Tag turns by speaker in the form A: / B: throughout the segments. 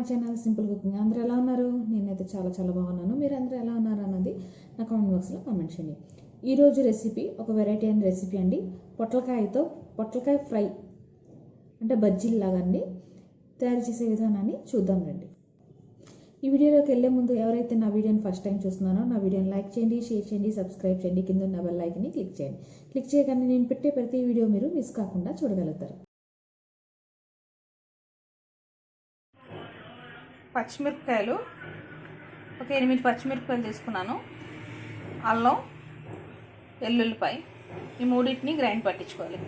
A: My channel simple cooking. అందరూ ఎలా ఉన్నారు? నేనైతే చాలా చాలా బాగున్నాను. మీరు అందరూ ఎలా ఉన్నారు అన్నది నా కామెంట్ బాక్స్లో కామెంట్ చేయండి. ఈరోజు రెసిపీ ఒక వెరైటీ అయిన రెసిపీ అండి. పొట్లకాయ ఫ్రై అంటే బజ్జీలాగా అండి తయారు చేసే విధానాన్ని చూద్దాం రండి. ఈ వీడియోలోకి వెళ్ళే ముందు ఎవరైతే నా వీడియోని ఫస్ట్ టైం చూస్తున్నారో నా వీడియోని లైక్ చేయండి, షేర్ చేయండి, సబ్స్క్రైబ్ చేయండి, కింద ఉన్న బెల్ ఐకాన్ని క్లిక్ చేయండి. క్లిక్ చేయగానే నేను పెట్టే ప్రతి వీడియో మీరు మిస్ కాకుండా చూడగలుగుతారు.
B: పచ్చిమిరపకాయలు ఒక 8 పచ్చిమిరపకాయలు తీసుకున్నాను. అల్లం, వెల్లుల్లిపాయ ఈ మూడింటిని గ్రైండ్ పట్టించుకోవాలి.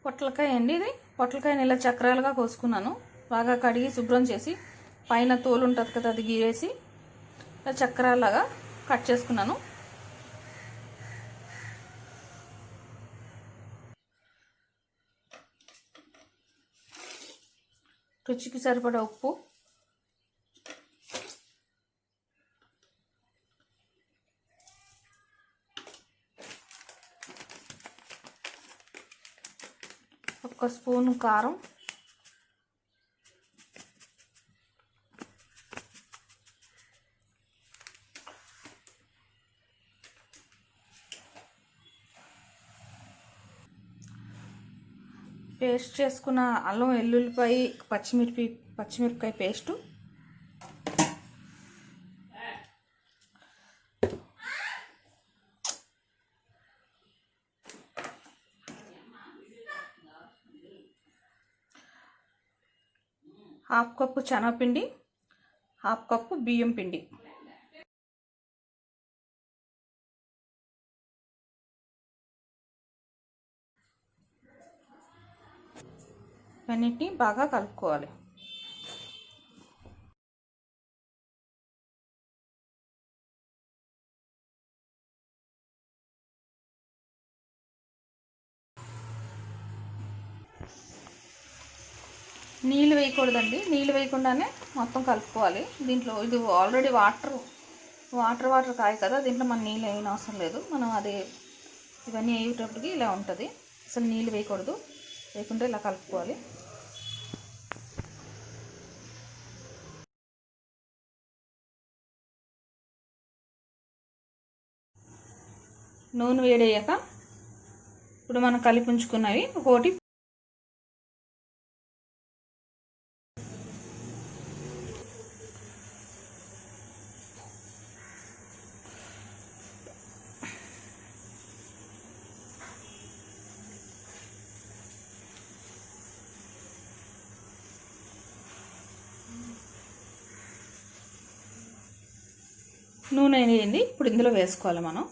B: పొట్లకాయ అండి, ఇది పొట్లకాయని ఇలా చక్రాలుగా కోసుకున్నాను. బాగా కడిగి శుభ్రం చేసి పైన తోలు ఉంటుంది కదా, అది గీరేసి ఇలా చక్రాలాగా కట్ చేసుకున్నాను. రుచికి సరిపడా ఉప్పు, ఒక స్పూను కారం, పేస్ట్ చేసుకున్న అల్లం, వెల్లుల్లిపాయ, పచ్చిమిరపకాయ పేస్టు, హాఫ్ కప్పు శనగపిండి, హాఫ్ కప్పు బియ్యం పిండి, ఇవన్నిటిని బాగా కలుపుకోవాలి. నీళ్ళు వేయకూడదండి, నీళ్ళు వేయకుండానే మొత్తం కలుపుకోవాలి. దీంట్లో ఇది ఆల్రెడీ వాటర్ కాయ కదా, దీంట్లో మనం నీళ్ళు వేయని అవసరం లేదు. మనం ఇవన్నీ వేయేటప్పటికి ఇలా ఉంటుంది. అసలు నీళ్ళు వేయకూడదు, వేయకుండా ఇలా కలుపుకోవాలి. నూనె వేడయ్యాక ఇప్పుడు మనం కలిపి ఉంచుకున్నవి ఒకటి నూనె వేయండి. ఇప్పుడు ఇందులో వేసుకోవాలి మనం.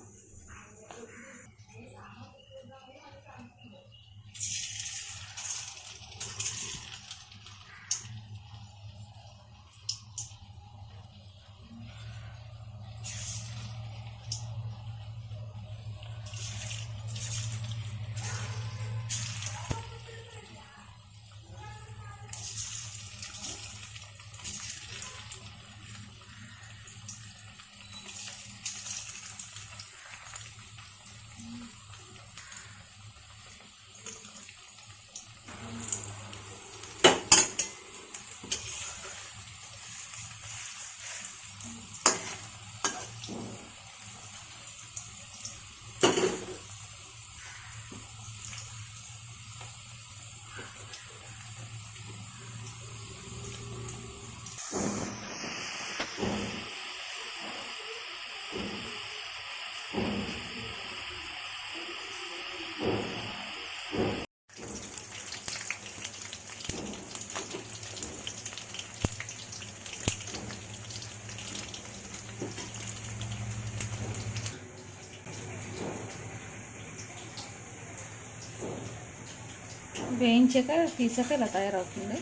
B: వేయించాక తీసాక ఇలా తయారవుతుంది.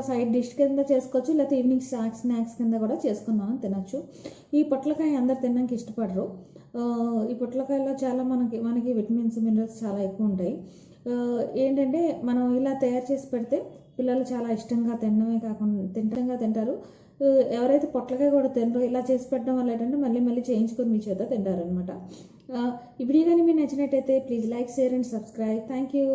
A: సైడ్ డిష్ కింద చేసుకోవచ్చు, లేకపోతే ఈవినింగ్ స్నాక్స్ కింద కూడా చేసుకుని మనం తినచ్చు. ఈ పొట్లకాయ అందరు తినడానికి ఇష్టపడరు. ఈ పొట్లకాయలో చాలా మనకి విటమిన్స్ మినరల్స్ చాలా ఎక్కువ ఉంటాయి. ఏంటంటే మనం ఇలా తయారు చేసి పెడితే పిల్లలు చాలా ఇష్టంగా తింటారు. ఎవరైతే పొట్లకాయ కూడా తినరో ఇలా చేసి పెట్టడం వల్ల ఏంటంటే మళ్ళీ చేయించుకొని మీ చేత తింటారు అనమాట. ఈ వీడియో కానీ మీకు నచ్చినట్టయితే please like, share and subscribe. Thank you.